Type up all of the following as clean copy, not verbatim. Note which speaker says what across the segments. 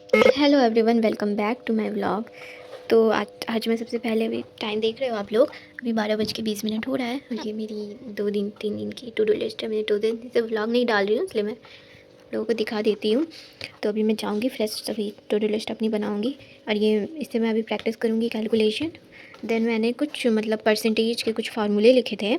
Speaker 1: Hello everyone, welcome back to my vlog. तो आज मैं सबसे पहले, अभी टाइम देख रहे हो आप लोग, अभी 12:20 हो रहा है और ये मेरी 2 दिन 3 दिन की टू डू लिस्ट है। मैंने 2 दिन से व्लॉग नहीं डाल रही हूँ, इसलिए मैं लोगों को दिखा देती हूँ। तो अभी मैं जाऊँगी फ्रेश, तभी टू डू लिस्ट अपनी बनाऊँगी और ये इससे मैं अभी प्रैक्टिस करूँगी कैलकुलेशन। देन मैंने कुछ मतलब परसेंटेज के कुछ फार्मूले लिखे थे,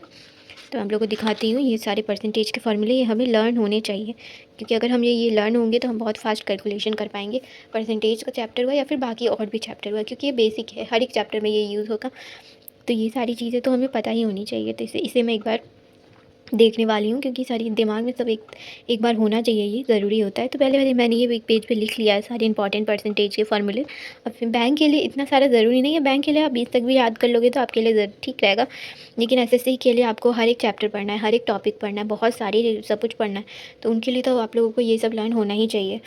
Speaker 1: तो आप लोगों को दिखाती हूँ। ये सारे परसेंटेज के फार्मूले ये हमें लर्न होने चाहिए, क्योंकि अगर हम ये लर्न होंगे तो हम बहुत फास्ट कैलकुलेशन कर पाएंगे। परसेंटेज का चैप्टर हुआ या फिर बाकी और भी चैप्टर हुआ, क्योंकि ये बेसिक है, हर एक चैप्टर में ये यूज़ होगा। तो ये सारी चीज़ें तो हमें पता ही होनी चाहिए। तो इसे मैं एक बार देखने वाली हूँ, क्योंकि सारी दिमाग में सब एक बार होना चाहिए, ये ज़रूरी होता है। तो पहले मैंने ये एक पेज पे लिख लिया है सारे इंपॉर्टेंट परसेंटेज के फार्मूले। और फिर बैंक के लिए इतना सारा ज़रूरी नहीं है, बैंक के लिए आप 20 तक भी याद कर लोगे तो आपके लिए ठीक रहेगा। लेकिन एसएससी के लिए आपको हर एक चैप्टर पढ़ना है, हर एक टॉपिक पढ़ना है, बहुत सारी सब कुछ पढ़ना है। तो उनके लिए तो आप लोगों को ये सब लर्न होना ही चाहिए।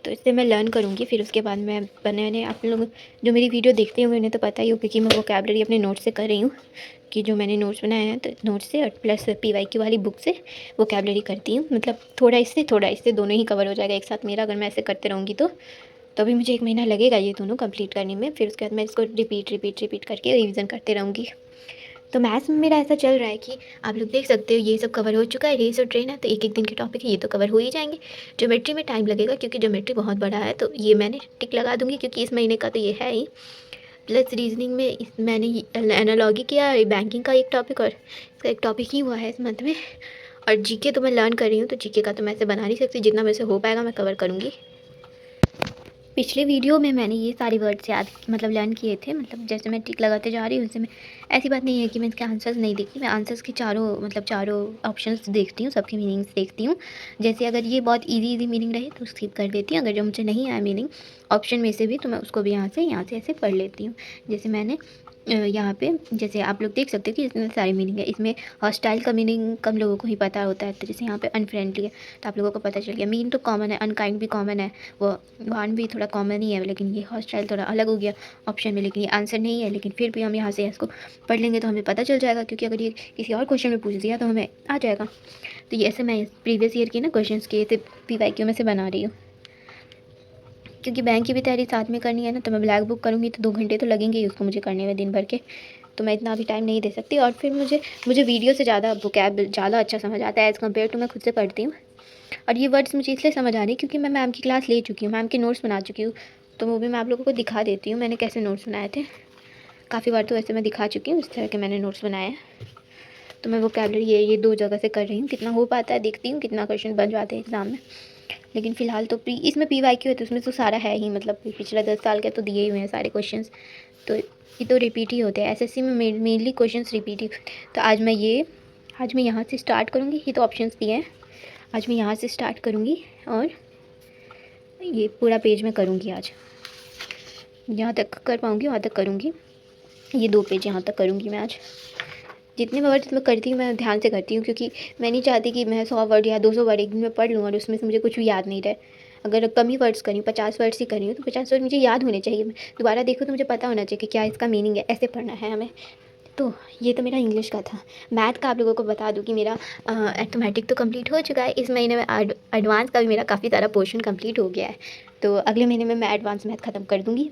Speaker 1: तो इससे मैं लर्न करूँगी, फिर उसके बाद मैं मैंने आप लोग जो मेरी वीडियो देखते होंगे उन्हें तो पता ही हो, क्योंकि मैं वोकैबलरी अपने नोट्स से कर रही हूँ। कि जो मैंने नोट्स बनाए हैं तो नोट्स से और प्लस पीवाईक्यू वाली बुक से वोकैबलरी करती हूँ। मतलब थोड़ा इससे दोनों ही कवर हो जाएगा एक साथ मेरा, अगर मैं ऐसे करते रहूँगी तो। अभी मुझे 1 महीना लगेगा ये दोनों कंप्लीट करने में। फिर उसके बाद मैं इसको रिपीट करके रिवीजन करते रहूँगी। तो मैथ्स में मेरा ऐसा चल रहा है कि आप लोग देख सकते हो ये सब कवर हो चुका है, रेस और ट्रेन है, तो एक दिन के टॉपिक है, ये तो कवर हो ही जाएंगे। ज्योमेट्री में टाइम लगेगा, क्योंकि ज्योमेट्री बहुत बड़ा है, तो ये मैंने टिक लगा दूंगी, क्योंकि इस महीने का तो ये है ही। प्लस रीजनिंग में मैंने एनालॉजी किया, बैंकिंग का एक टॉपिक और इसका एक टॉपिक ही हुआ है इस मंथ में। और जीके तो मैं लर्न कर रही हूँ, तो जीके का तो मैं ऐसे बना नहीं सकती, जितना मेरे से हो पाएगा मैं कवर करूँगी। पिछले वीडियो में मैंने ये सारे वर्ड्स याद मतलब लर्न किए थे, मतलब जैसे मैं टिक लगाते जा रही हूँ उससे मैं, ऐसी बात नहीं है कि मैं इसके आंसर्स नहीं देखती, मैं आंसर्स के चारों ऑप्शंस देखती हूँ, सबके मीनिंग्स देखती हूँ। जैसे अगर ये बहुत इजी मीनिंग रहे तो स्किप कर देती हूँ, अगर जो मुझे नहीं आया मीनिंग ऑप्शन में से भी, तो मैं उसको भी यहाँ से ऐसे पढ़ लेती हूँ। जैसे मैंने यहाँ पे जैसे आप लोग देख सकते हो कि इसमें सारी मीनिंग है। इसमें हॉस्टाइल का मीनिंग कम लोगों को ही पता होता है, तो जैसे यहाँ पे अनफ्रेंडली है, तो आप लोगों को पता चल गया। मीन तो कॉमन है, अनकाइंड भी कॉमन है, वो वान भी थोड़ा कॉमन ही है, लेकिन ये हॉस्टाइल थोड़ा अलग हो गया ऑप्शन में। लेकिन ये आंसर नहीं है, लेकिन फिर भी हम यहाँ से इसको पढ़ लेंगे तो हमें पता चल जाएगा, क्योंकि अगर ये किसी और क्वेश्चन में पूछ दिया तो हमें आ जाएगा। तो ये ऐसे मैं प्रीवियस ईयर के ना क्वेश्चन के PYQ में से बना रही हूँ, क्योंकि बैंक की भी तैयारी साथ में करनी है ना। तो मैं ब्लैक बुक करूँगी तो 2 घंटे तो लगेंगे ही उसको मुझे करने में दिन भर के, तो मैं इतना अभी टाइम नहीं दे सकती। और फिर मुझे वीडियो से ज़्यादा वोकैब ज़्यादा अच्छा समझ आता है एज़ कम्पेयर टू मैं खुद से पढ़ती हूँ। और ये वर्ड्स मुझे इसलिए समझ आ रही है क्योंकि मैं मैम की क्लास ले चुकी हूँ, मैम के नोट्स बना चुकी हूँ। तो वो भी मैं आप लोगों को दिखा देती हूँ मैंने कैसे नोट्स बनाए थे। काफ़ी बार तो ऐसे मैं दिखा चुकी हूँ इस तरह के मैंने नोट्स बनाए हैं। तो मैं वोकैबलरी ये 2 जगह से कर रही हूँ, कितना हो पाता है देखती हूँ, कितना क्वेश्चन बन जाते हैं एग्ज़ाम में। लेकिन फ़िलहाल तो इसमें PYQ है, तो उसमें तो सारा है ही, मतलब पिछला 10 साल के तो दिए ही हुए हैं सारे क्वेश्चंस। तो ये तो रिपीट ही होते हैं, एसएससी में मेनली क्वेश्चंस रिपीट ही। तो आज मैं यहाँ से स्टार्ट करूँगी, ये तो ऑप्शंस दिए हैं। आज मैं यहाँ से स्टार्ट करूँगी और ये पूरा पेज मैं करूँगी आज, जहाँ तक कर पाऊँगी वहाँ तक करूँगी। ये 2 पेज यहाँ तक करूँगी मैं आज। जितने वर्ड्स मैं करती हूँ मैं ध्यान से करती हूँ, क्योंकि मैं नहीं चाहती कि मैं 100 वर्ड या 200 वर्ड एक दिन में पढ़ लूँ और उसमें से मुझे कुछ भी याद नहीं रहे। अगर कम ही वर्ड्स करी हूँ, 50 वर्ड्स ही करी हूँ, तो 50 वर्ड मुझे याद होने चाहिए। मैं दोबारा देखूँ तो मुझे पता होना चाहिए कि क्या इसका मीनिंग है, ऐसे पढ़ना है हमें। तो ये तो मेरा इंग्लिश का था। मैथ का आप लोगों को बता दूँ कि मेरा अर्थमेटिक तो कंप्लीट हो चुका है। इस महीने में एडवांस का भी मेरा काफ़ी सारा पोर्शन कंप्लीट हो गया है। तो अगले महीने में मैं एडवांस मैथ ख़त्म कर दूँगी।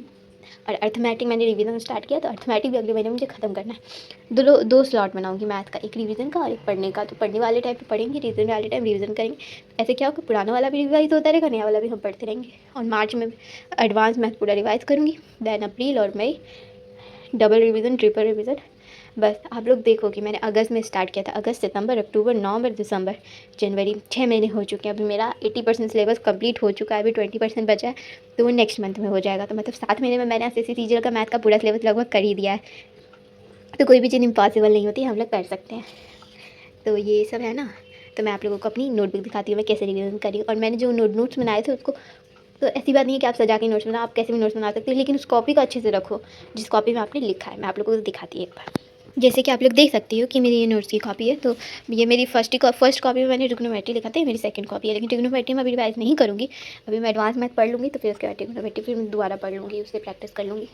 Speaker 1: और अर्थमेटिक मैंने रिवीजन स्टार्ट किया, तो अर्थमेटिक भी अगले महीने मुझे ख़त्म करना है। दो स्लॉट बनाऊंगी मैथ का, एक रिवीजन का और एक पढ़ने का। तो पढ़ने वाले टाइम पे पढ़ेंगे, रिवीजन वाले टाइम रिवीजन करेंगे। ऐसे क्या होगा, पुराना वाला भी रिवाइज होता रहेगा, नया वाला भी हम पढ़ते रहेंगे। और मार्च में एडवांस मैथ पूरा रिवाइज करूँगी। दैन अप्रैल और मई डबल रिवीजन, ट्रिपल रिवीजन। बस आप लोग देखो कि मैंने अगस्त में स्टार्ट किया था, अगस्त सितंबर अक्टूबर नवंबर दिसंबर जनवरी, 6 महीने हो चुके हैं। अभी मेरा 80% सिलेबस कंप्लीट हो चुका है, अभी 20% बचा है, तो वो नेक्स्ट मंथ में हो जाएगा। तो मतलब 7 महीने में मैंने एसएससी सीजीएल का मैथ का पूरा सिलेबस लगभग कर ही दिया है। तो कोई भी चीज़ इम्पॉसिबल नहीं होती, हम लोग कर सकते हैं। तो ये सब है ना। तो मैं आप लोगों को अपनी नोटबुक दिखाती हूँ मैं कैसे रिवीजन करी। और मैंने जो नोट्स बनाए थे उसको, तो ऐसी बात नहीं है कि आप सजा के नोट्स बनाओ, आप कैसे भी नोट्स बना सकते हो, लेकिन उस कॉपी को अच्छे से रखो जिस कॉपी में आपने लिखा है। मैं आप लोगों को दिखाती हूँ एक बार। जैसे कि आप लोग देख सकते हो कि मेरी ये नोट्स की कॉपी है। तो ये मेरी फर्स्ट कॉपी में मैंने ट्रिग्नोमेट्री लिखा था, ये मेरी सेकंड कॉपी है। लेकिन ट्रिग्नोमेट्री में अभी रिवाइज़ नहीं करूँगी, अभी मैं एडवांस मैथ पढ़ लूँगी, तो फिर उसके बाद ट्रिग्नोमेट्री फिर मैं दोबारा पढ़ लूँगी, उससे प्रैक्टिस कर लूँगी।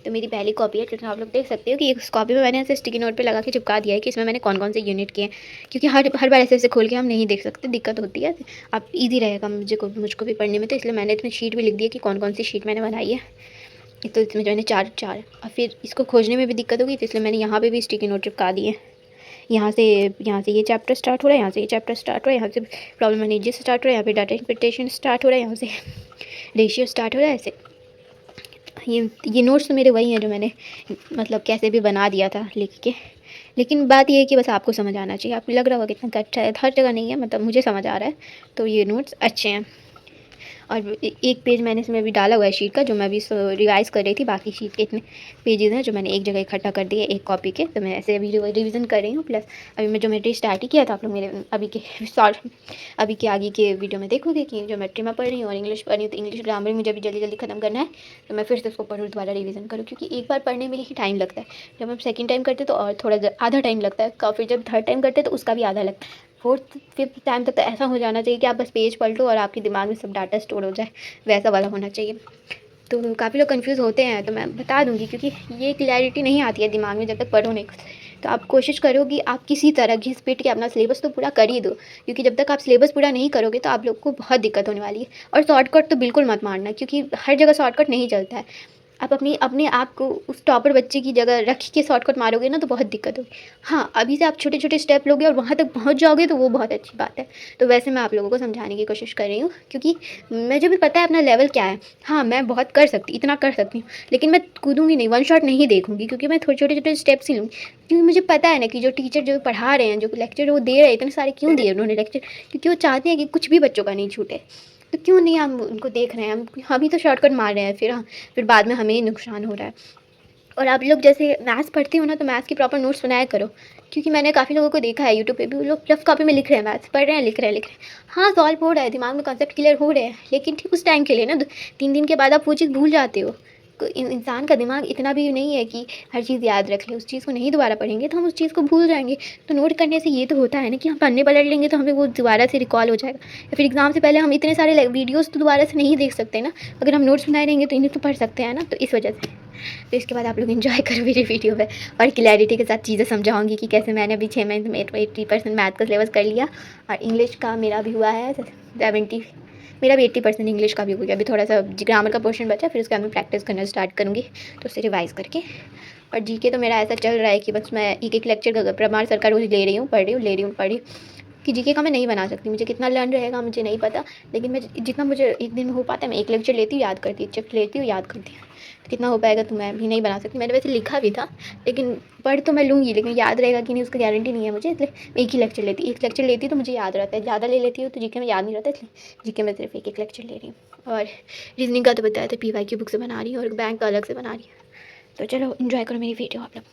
Speaker 1: तो मेरी पहली कॉपी है, तो आप लोग देख सकते हो कि इस कॉपी में मैंने ऐसे स्टिकी नोट पे लगा के चिपका दिया है कि इसमें मैंने कौन-कौन से यूनिट किए हैं, क्योंकि हर बार ऐसे-ऐसे खोल के हम नहीं देख सकते, दिक्कत होती है। अब ईज़ी रहेगा मुझको भी पढ़ने में, तो इसलिए मैंने इसमें शीट भी लिख दी है कि कौन-कौन सी शीट मैंने बनाई है। तो इसमें मैंने 4 और फिर इसको खोजने में भी दिक्कत होगी, तो इसलिए मैंने यहाँ पे भी स्टिकी नोट चिपका दिए। यहाँ से ये चैप्टर स्टार्ट हो रहा है, यहाँ से ये चैप्टर स्टार्ट हो रहा है, यहाँ से प्रॉब्लम एनालिसिस स्टार्ट हो रहा है, यहाँ पे डाटा इंटरप्रिटेशन स्टार्ट हो रहा है, यहाँ से रेशियो स्टार्ट हो रहा है। ऐसे ये नोट्स तो मेरे वही हैं जो मैंने मतलब कैसे भी बना दिया था लिख के। लेकिन बात ये है कि बस आपको समझ आना चाहिए। आपको लग रहा होगा कितना कच्चा है, हर जगह नहीं है, मतलब मुझे समझ आ रहा है, तो ये नोट्स अच्छे हैं। और एक पेज मैंने इसमें अभी डाला हुआ है शीट का, जो मैं अभी रिवाइज़ कर रही थी। बाकी शीट के इतने पेजेस हैं जो मैंने एक जगह इकट्ठा कर दिए एक कॉपी के, तो मैं ऐसे अभी रिवीजन कर रही हूँ। प्लस अभी मैं ज्योमेट्री स्टार्ट ही किया था, आप लोग मेरे अभी के आगे के वीडियो में देखोगे कि ज्योमेट्री में पढ़ रही हूँ और इंग्लिश पढ़ रही हूँ। तो इंग्लिश ग्रामर मुझे अभी जल्दी जल्दी खत्म करना है, तो मैं फिर से उसको पढ़ूँ, दोबारा रिवीजन करूँ, क्योंकि एक बार पढ़ने में ही टाइम लगता है। जब हम सेकेंड टाइम करते तो और थोड़ा आधा टाइम लगता है, फिर जब थर्ड टाइम करते तो उसका भी आधा लगता है। फोर्थ फिफ्थ टाइम तक तो ऐसा हो जाना चाहिए कि आप बस पेज पलटो और आपके दिमाग में सब डाटा स्टोर हो जाए, वैसा वाला होना चाहिए। तो काफ़ी लोग कंफ्यूज होते हैं, तो मैं बता दूंगी, क्योंकि ये क्लैरिटी नहीं आती है दिमाग में जब तक पढ़ो नहीं। तो आप कोशिश करो कि आप किसी तरह घिस पिट के अपना सिलेबस तो पूरा कर ही दो, क्योंकि जब तक आप सिलेबस पूरा नहीं करोगे तो आप लोग को बहुत दिक्कत होने वाली है। और शॉर्टकट तो बिल्कुल मत मारना, क्योंकि हर जगह शॉर्टकट नहीं चलता है। आप अपने आप को उस टॉपर बच्चे की जगह रख के शॉर्टकट मारोगे ना, तो बहुत दिक्कत होगी। हाँ, अभी से आप छोटे छोटे स्टेप लोगे और वहाँ तक पहुँच जाओगे, तो वो बहुत अच्छी बात है। तो वैसे मैं आप लोगों को समझाने की कोशिश कर रही हूँ, क्योंकि मुझे भी पता है अपना लेवल क्या है। हाँ, मैं बहुत इतना कर सकती हूँ, लेकिन मैं कूदूँगी नहीं, वन शॉट नहीं देखूँगी, क्योंकि मैं थोड़े छोटे छोटे स्टेप्स ही लूँगी। क्योंकि मुझे पता है ना कि जो टीचर जो पढ़ा रहे हैं, जो लेक्चर वो दे रहे हैं, इतने सारे क्यों दिए उन्होंने लेक्चर, क्योंकि वो चाहते हैं कि कुछ भी बच्चों का नहीं छूटे। तो क्यों नहीं हम उनको देख रहे हैं, हम ही तो शॉर्टकट मार रहे हैं, फिर बाद में हमें ही नुकसान हो रहा है। और आप लोग जैसे मैथ्स पढ़ते हो ना, तो मैथ्स के प्रॉपर नोट्स बनाया करो, क्योंकि मैंने काफ़ी लोगों को देखा है यूट्यूब पे भी, वो लोग रफ कॉपी में लिख रहे हैं, मैथ्स पढ़ रहे हैं, लिख रहे हैं। हाँ, सॉल्व हो रहा है, दिमाग में कॉन्सेप्ट क्लियर हो रहे हैं, लेकिन ठीक उस टाइम के लिए ना, 3 दिन के बाद आप वो चीज़ भूल जाते हो। इंसान का दिमाग इतना भी नहीं है कि हर चीज़ याद रख ले, उस चीज़ को नहीं दोबारा पढ़ेंगे तो हम उस चीज़ को भूल जाएंगे। तो नोट करने से ये तो होता है ना कि हम पढ़ने पलट लेंगे तो हमें वो दोबारा से रिकॉल हो जाएगा, या फिर एग्ज़ाम से पहले हम इतने सारे वीडियोज़ तो दोबारा से नहीं देख सकते ना। अगर हम नोट्स बनाए रहेंगे तो इन्हें तो पढ़ सकते हैं ना, तो इस वजह से। तो इसके बाद आप लोग एंजॉय करो मेरी वीडियो में, और क्लैरिटी के साथ चीज़ें समझाऊंगी कि कैसे मैंने अभी 6 महीने में 80% मैथ का सिलेबस कर लिया, और इंग्लिश का मेरा भी हुआ है 70, मेरा भी 80% इंग्लिश का भी हो गया। अभी थोड़ा सा ग्रामर का पोर्शन बचा, फिर उसके बाद मैं प्रैक्टिस करना स्टार्ट करूँगी, तो उसे रिवाइज़ करके। और जीके तो मेरा ऐसा चल रहा है कि बस मैं एक लेक्चर प्रमाण सर का रोज़ ले रही हूँ, पढ़ रही हूँ। कि जीके का मैं नहीं बना सकती, मुझे कितना लर्न रहेगा मुझे नहीं पता, लेकिन मैं जितना मुझे एक दिन में हो पाता है, मैं एक लेक्चर लेती हूँ, याद करती हूँ, चेक लेती हूँ, याद करती हूँ। तो कितना हो पाएगा तो मैं भी नहीं बना सकती। मैंने वैसे लिखा भी था, लेकिन पढ़ तो मैं लूँगी, लेकिन याद रहेगा कि नहीं उसका गारंटी नहीं है मुझे, इसलिए एक लेक्चर लेती तो मुझे याद रहता है। ज़्यादा ले लेती हूँ तो जीके में याद नहीं रहता, इसलिए जीके में सिर्फ एक लेक्चर ले रही हूँ। और रीजनिंग का तो बताया था, PY की बुक से बना रही हूँ और बैंक का अलग से बना रही हूँ। तो चलो इन्जॉय करो मेरी वीडियो आप लोग।